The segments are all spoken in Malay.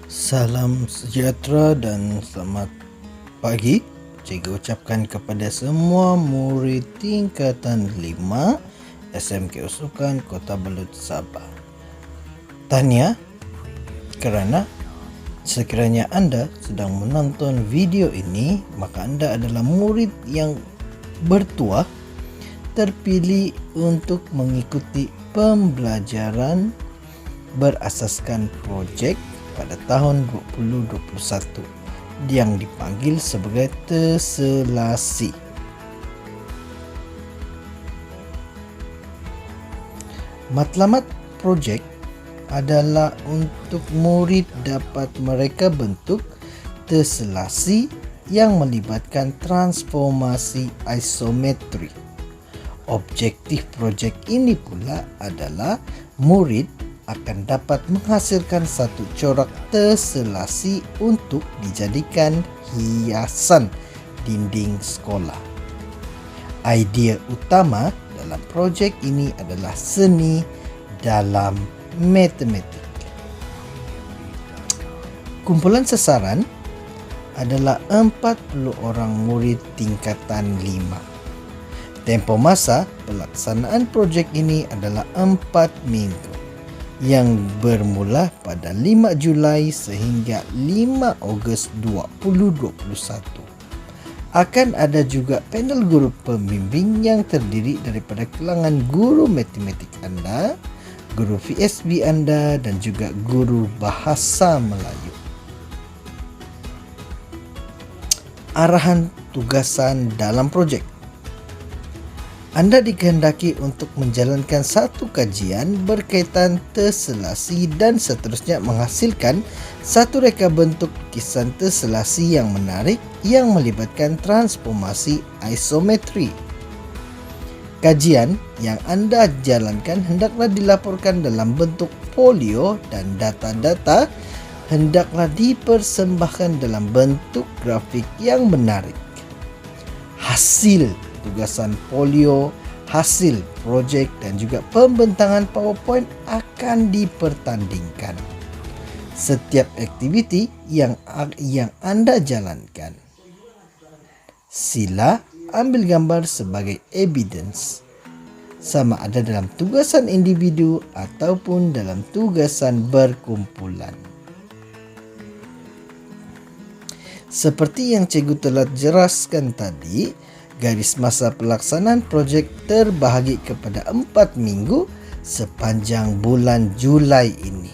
Salam sejahtera dan selamat pagi. Cikgu ucapkan kepada semua murid tingkatan 5 SMK Usukan Kota Belud, Sabah. Tahniah kerana sekiranya anda sedang menonton video ini, maka anda adalah murid yang bertuah terpilih untuk mengikuti pembelajaran berasaskan projek pada tahun 2021 yang dipanggil sebagai Terselasi. Matlamat projek adalah untuk murid dapat mereka bentuk terselasi yang melibatkan transformasi isometri. Objektif projek ini pula adalah murid akan dapat menghasilkan satu corak terselasi untuk dijadikan hiasan dinding sekolah. Idea utama dalam projek ini adalah seni dalam matematik. Kumpulan sasaran adalah 40 orang murid tingkatan 5. Tempoh masa pelaksanaan projek ini adalah 4 minggu. Yang bermula pada 5 Julai sehingga 5 Ogos 2021. Akan ada juga panel guru pembimbing yang terdiri daripada kalangan guru matematik anda, guru VSB anda dan juga guru bahasa Melayu. Arahan tugasan dalam projek. Anda dikehendaki untuk menjalankan satu kajian berkaitan terselasi dan seterusnya menghasilkan satu reka bentuk lukisan terselasi yang menarik yang melibatkan transformasi isometri. Kajian yang anda jalankan hendaklah dilaporkan dalam bentuk folio dan data-data hendaklah dipersembahkan dalam bentuk grafik yang menarik. Hasil tugasan folio, hasil projek dan juga pembentangan PowerPoint akan dipertandingkan. Setiap aktiviti yang anda jalankan, sila ambil gambar sebagai evidence, sama ada dalam tugasan individu ataupun dalam tugasan berkumpulan. Seperti yang cikgu telah jelaskan tadi, garis masa pelaksanaan projek terbahagi kepada 4 minggu sepanjang bulan Julai ini.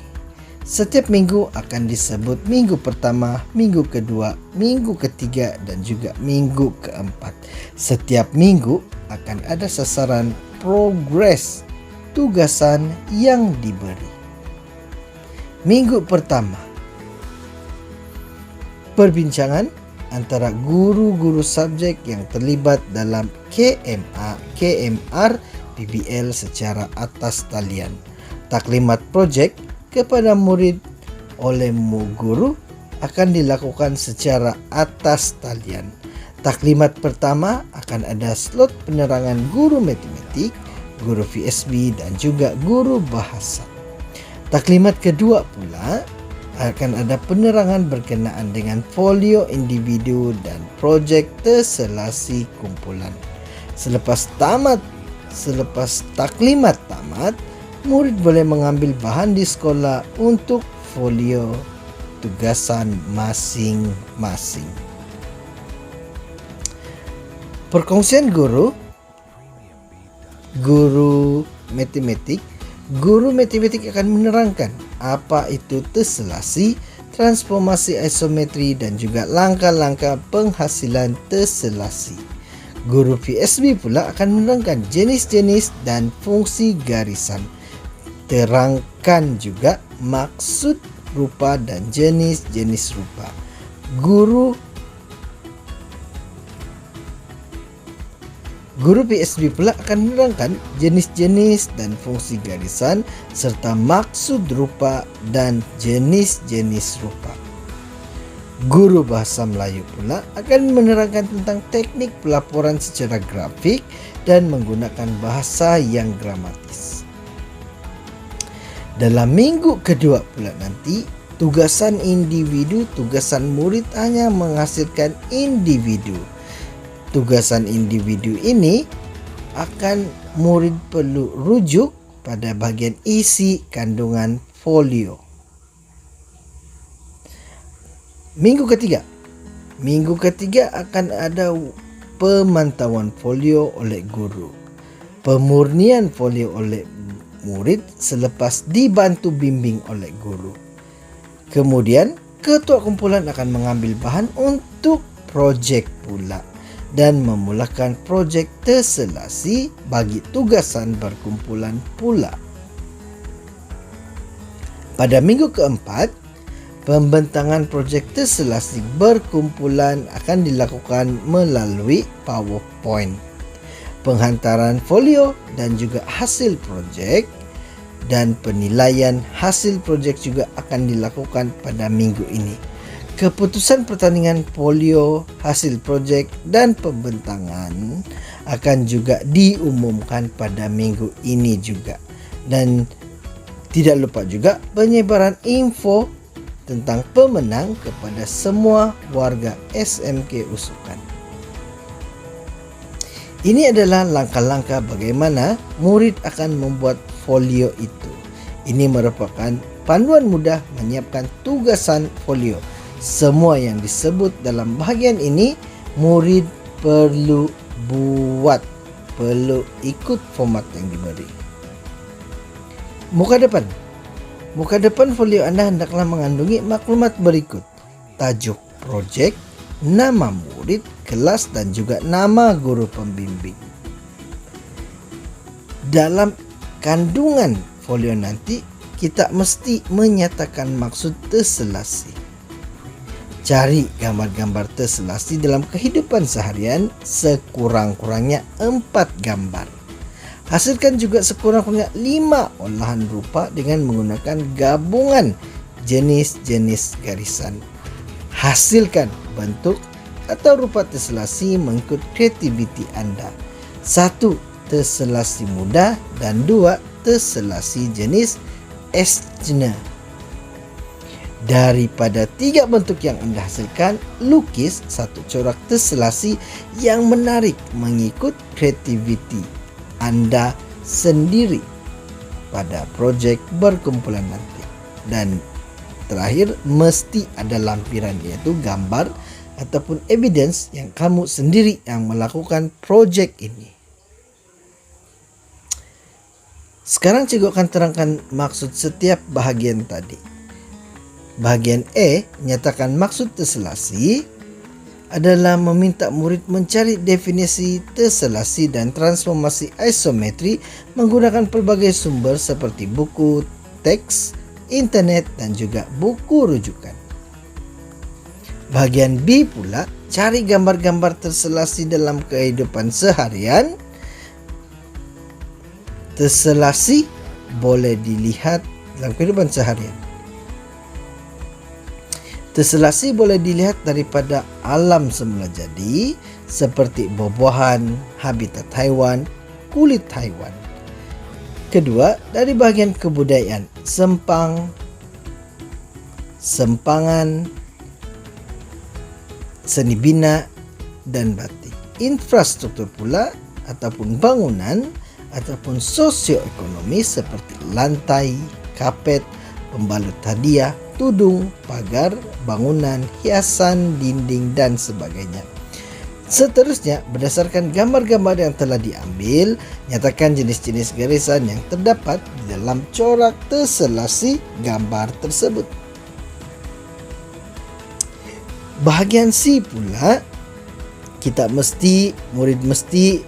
Setiap minggu akan disebut minggu pertama, minggu kedua, minggu ketiga dan juga minggu keempat. Setiap minggu akan ada sasaran progres tugasan yang diberi. Minggu pertama, perbincangan antara guru-guru subjek yang terlibat dalam KMR PBL secara atas talian. Taklimat projek kepada murid oleh guru akan dilakukan secara atas talian. Taklimat pertama akan ada slot penerangan guru matematik, guru VSB dan juga guru bahasa. Taklimat kedua pula akan ada penerangan berkenaan dengan folio individu dan projek terselasi kumpulan. Selepas taklimat tamat, murid boleh mengambil bahan di sekolah untuk folio tugasan masing-masing. Perkongsian guru matematik. Guru matematik akan menerangkan apa itu terselasi, transformasi isometri dan juga langkah-langkah penghasilan terselasi. Guru VSB pula akan menerangkan jenis-jenis dan fungsi garisan. Terangkan juga maksud rupa dan jenis-jenis rupa. Guru PSB pula akan menerangkan jenis-jenis dan fungsi garisan serta maksud rupa dan jenis-jenis rupa. Guru bahasa Melayu pula akan menerangkan tentang teknik pelaporan secara grafik dan menggunakan bahasa yang gramatis. Dalam minggu kedua pula nanti Tugasan individu, tugasan murid hanya menghasilkan individu. Tugasan individu ini akan murid perlu rujuk pada bahagian isi kandungan folio. Minggu ketiga akan ada pemantauan folio oleh guru. Pemurnian folio oleh murid selepas dibantu bimbing oleh guru. Kemudian, ketua kumpulan akan mengambil bahan untuk projek pula dan memulakan projek terselasi bagi tugasan berkumpulan pula. Pada minggu keempat, pembentangan projek terselasi berkumpulan akan dilakukan melalui PowerPoint. Penghantaran folio dan juga hasil projek dan penilaian hasil projek juga akan dilakukan pada minggu ini. Keputusan pertandingan folio, hasil projek dan pembentangan akan juga diumumkan pada minggu ini juga. Dan tidak lupa juga penyebaran info tentang pemenang kepada semua warga SMK Usukan. Ini adalah langkah-langkah bagaimana murid akan membuat folio itu. Ini merupakan panduan mudah menyiapkan tugasan folio. Semua yang disebut dalam bahagian ini murid perlu buat, perlu ikut format yang diberi. Muka depan folio Anda hendaklah mengandungi maklumat berikut: tajuk projek, nama murid, kelas dan juga nama guru pembimbing. Dalam kandungan folio nanti kita mesti menyatakan maksud terselasi. Cari gambar-gambar terselasi dalam kehidupan seharian sekurang-kurangnya 4 gambar. Hasilkan juga sekurang-kurangnya 5 olahan rupa dengan menggunakan gabungan jenis-jenis garisan. Hasilkan bentuk atau rupa terselasi mengikut kreativiti Anda. 1. Terselasi mudah dan 2. Terselasi jenis Eschner. Daripada 3 bentuk yang Anda hasilkan, lukis 1 corak terselasi yang menarik mengikut kreativiti Anda sendiri pada projek berkumpulan nanti. Dan terakhir, mesti ada lampiran, yaitu gambar ataupun evidence yang kamu sendiri yang melakukan projek ini. Sekarang cikgu akan terangkan maksud setiap bahagian tadi. Bahagian E, nyatakan maksud terselasi, adalah meminta murid mencari definisi terselasi dan transformasi isometri menggunakan pelbagai sumber seperti buku, teks, internet dan juga buku rujukan. Bahagian B pula, cari gambar-gambar terselasi dalam kehidupan seharian. Terselasi boleh dilihat dalam kehidupan seharian. Terselasi boleh dilihat daripada alam semula jadi seperti buah-buahan, habitat haiwan, kulit haiwan. Kedua, dari bahagian kebudayaan, sempang, sempangan, seni bina dan batik. Infrastruktur pula ataupun bangunan ataupun sosioekonomi seperti lantai, kapet, pembalut hadiah, tudung, pagar, bangunan, hiasan, dinding dan sebagainya. Seterusnya, berdasarkan gambar-gambar yang telah diambil, nyatakan jenis-jenis garisan yang terdapat di dalam corak terselasi gambar tersebut. Bahagian C pula, murid mesti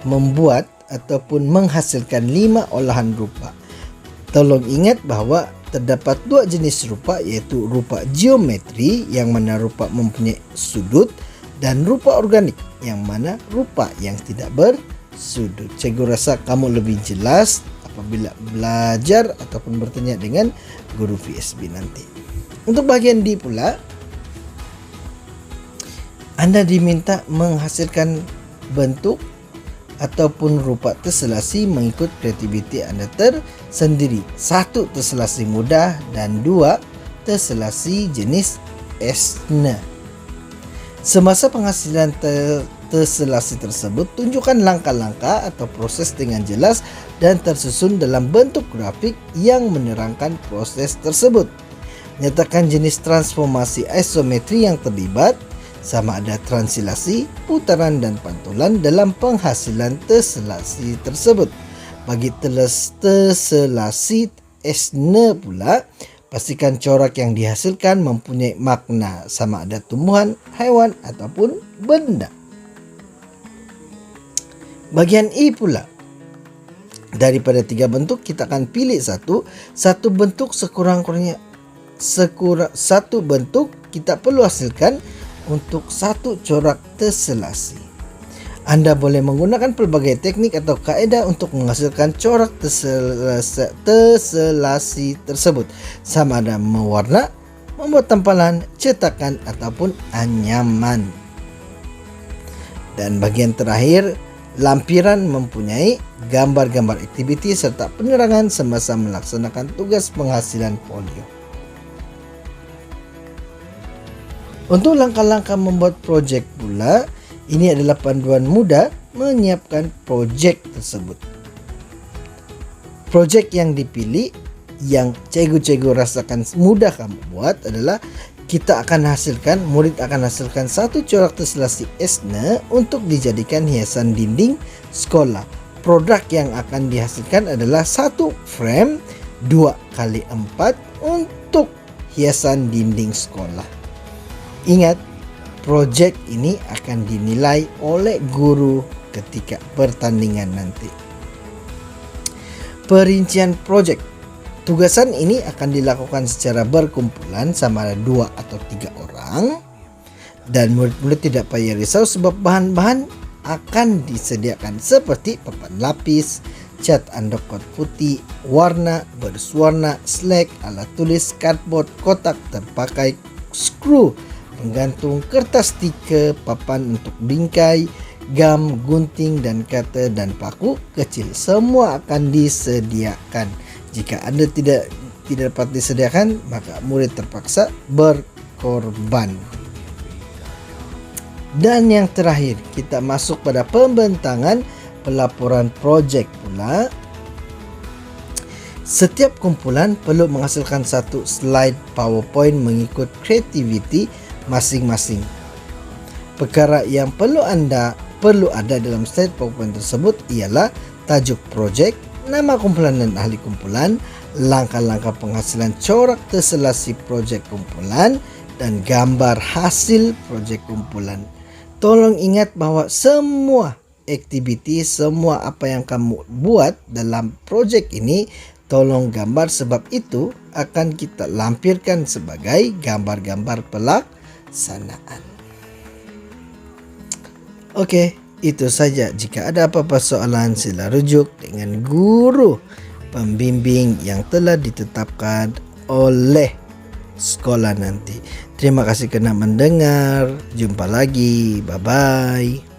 membuat ataupun menghasilkan 5 olahan rupa. Tolong ingat bahawa terdapat 2 jenis rupa, iaitu rupa geometri yang mana rupa mempunyai sudut dan rupa organik yang mana rupa yang tidak bersudut. Cikgu rasa kamu lebih jelas apabila belajar ataupun bertanya dengan guru VSB nanti. Untuk bahagian D pula, Anda diminta menghasilkan bentuk ataupun rupa terselasi mengikut kreativiti anda tersendiri. 1. Terselasi mudah dan 2. Terselasi jenis Esne. Semasa penghasilan terselasi tersebut, tunjukkan langkah-langkah atau proses dengan jelas dan tersusun dalam bentuk grafik yang menerangkan proses tersebut. Nyatakan jenis transformasi isometri yang terlibat, sama ada translasi, putaran dan pantulan dalam penghasilan terselasi tersebut. Bagi terselasi Esne pula, pastikan corak yang dihasilkan mempunyai makna, sama ada tumbuhan, haiwan ataupun benda. Bagian I pula, daripada 3 bentuk kita akan pilih satu bentuk sekurang-kurangnya satu bentuk kita perlu hasilkan untuk satu corak terselasi. Anda boleh menggunakan pelbagai teknik atau kaedah untuk menghasilkan corak terselasi tersebut, sama ada mewarna, membuat tampalan, cetakan ataupun anyaman. Dan bagian terakhir, lampiran mempunyai gambar-gambar aktiviti serta penerangan semasa melaksanakan tugas penghasilan folio. Untuk langkah-langkah membuat projek pula, ini adalah panduan mudah menyiapkan projek tersebut. Projek yang dipilih, yang cikgu-cikgu rasakan mudah kamu buat adalah murid akan hasilkan satu corak terselasi Esne untuk dijadikan hiasan dinding sekolah. Produk yang akan dihasilkan adalah satu frame 2x4 untuk hiasan dinding sekolah. Ingat, projek ini akan dinilai oleh guru ketika pertandingan nanti. Perincian projek. Tugasan ini akan dilakukan secara berkumpulan, sama ada 2 atau 3 orang. Dan murid-murid tidak payah risau sebab bahan-bahan akan disediakan seperti papan lapis, cat andokot putih, warna, berwarna, slek, alat tulis, cardboard, kotak terpakai, skru, penggantung, kertas stiker, papan untuk bingkai, gam, gunting dan cutter dan paku kecil. Semua akan disediakan. Jika Anda tidak dapat disediakan, maka murid terpaksa berkorban. Dan yang terakhir, kita masuk pada pembentangan pelaporan projek pula. Setiap kumpulan perlu menghasilkan satu slide PowerPoint mengikut kreativiti masing-masing. Perkara yang perlu ada dalam slide PowerPoint tersebut ialah tajuk projek, nama kumpulan dan ahli kumpulan, langkah-langkah penghasilan corak terselasi projek kumpulan, dan gambar hasil projek kumpulan. Tolong ingat bahwa semua aktiviti, semua apa yang kamu buat dalam projek ini, tolong gambar, sebab itu akan kita lampirkan sebagai gambar-gambar pelaksanaan. Oke, itu saja. Jika ada apa-apa soalan, sila rujuk dengan guru pembimbing yang telah ditetapkan oleh sekolah nanti. Terima kasih kerana mendengar. Jumpa lagi. Bye-bye.